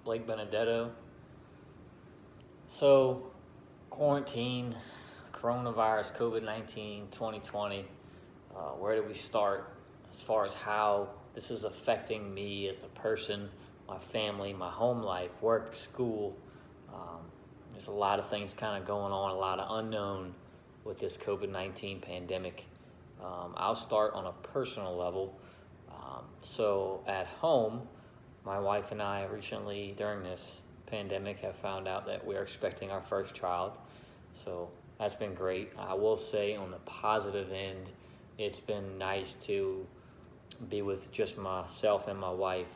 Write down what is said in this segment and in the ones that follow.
Benedetto. So, quarantine, coronavirus, COVID-19, 2020, where do we start as far as how this is affecting me as a person, my family, my home life, work, school? There's a lot of things kind of going on, a lot of unknown with this COVID-19 pandemic. I'll start on a personal level. So at home, my wife and I recently, during this pandemic, have found out that we're expecting our first child. So that's been great. I will say on the positive end, it's been nice to be with just myself and my wife,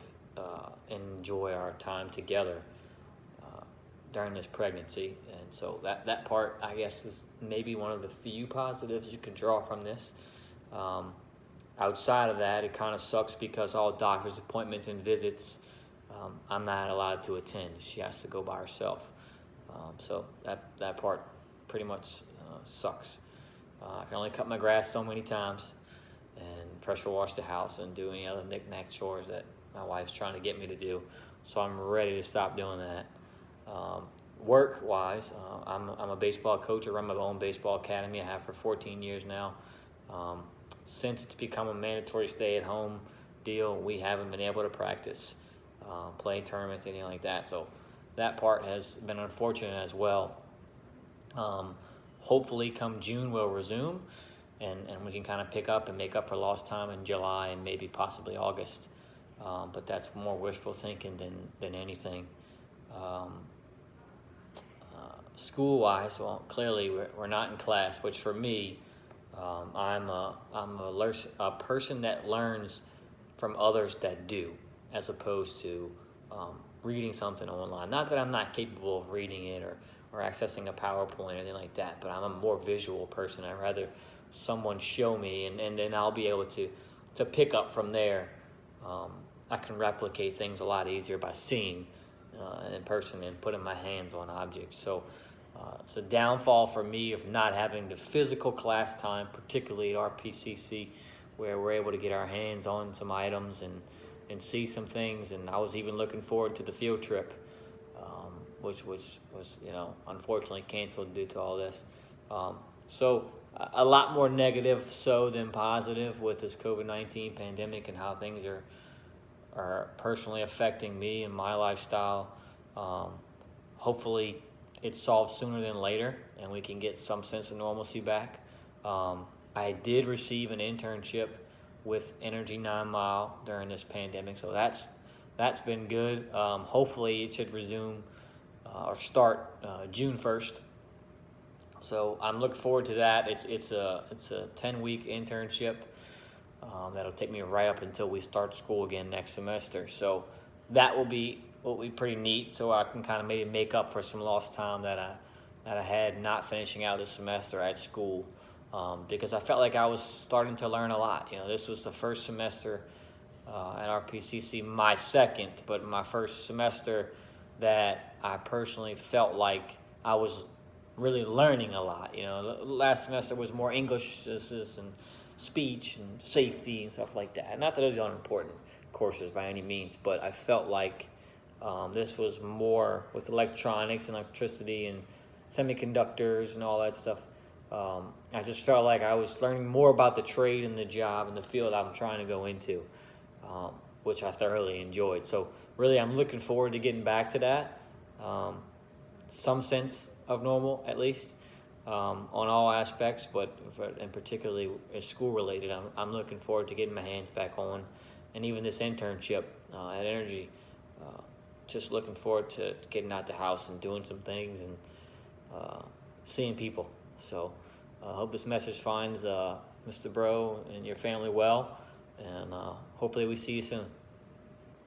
enjoy our time together during this pregnancy. And so that part, I guess, is maybe one of the few positives you can draw from this. Outside of that, it kind of sucks because all doctor's appointments and visits, I'm not allowed to attend. She has to go by herself. So that part pretty much sucks. I can only cut my grass so many times and pressure wash the house and do any other knick-knack chores that my wife's trying to get me to do. So I'm ready to stop doing that. Work-wise, I'm a baseball coach. I run my own baseball academy. I have for 14 years now. Since it's become a mandatory stay-at-home deal, we haven't been able to practice, play tournaments, anything like that. So that part has been unfortunate as well. Hopefully come June we'll resume, and we can kind of pick up and make up for lost time in July and maybe possibly August. But that's more wishful thinking than anything. School-wise, well, clearly we're not in class, which for me, I'm a person that learns from others that do, as opposed to reading something online. Not that I'm not capable of reading it or accessing a PowerPoint or anything like that, but I'm a more visual person. I'd rather someone show me, and then I'll be able to pick up from there. I can replicate things a lot easier by seeing in person and putting my hands on objects. So it's a downfall for me of not having the physical class time, particularly at RPCC, where we're able to get our hands on some items and see some things. And I was even looking forward to the field trip, which was unfortunately canceled due to all this. So a lot more negative so than positive with this COVID-19 pandemic and how things are personally affecting me and my lifestyle. Hopefully it's solved sooner than later and we can get some sense of normalcy back. I did receive an internship with Energy 9 Mile during this pandemic, so that's been good. Hopefully it should resume or start June 1st. So I'm looking forward to that. It's a 10-week internship. That'll take me right up until we start school again next semester. So that will be pretty neat. So I can kind of maybe make up for some lost time that I had not finishing out this semester at school, because I felt like I was starting to learn a lot. This was the first semester at RPCC, my second, but my first semester that I personally felt like I was really learning a lot. Last semester was more English and speech and safety and stuff like that. Not that those aren't important courses by any means, but I felt like this was more with electronics and electricity and semiconductors and all that stuff. I just felt like I was learning more about the trade and the job and the field I'm trying to go into, which I thoroughly enjoyed. So really, I'm looking forward to getting back to that. Some sense of normal, at least, on all aspects, but and particularly school related, I'm looking forward to getting my hands back on, and even this internship at Energy. Just looking forward to getting out the house and doing some things and seeing people. So I hope this message finds Mr. Bro and your family well, and hopefully we see you soon.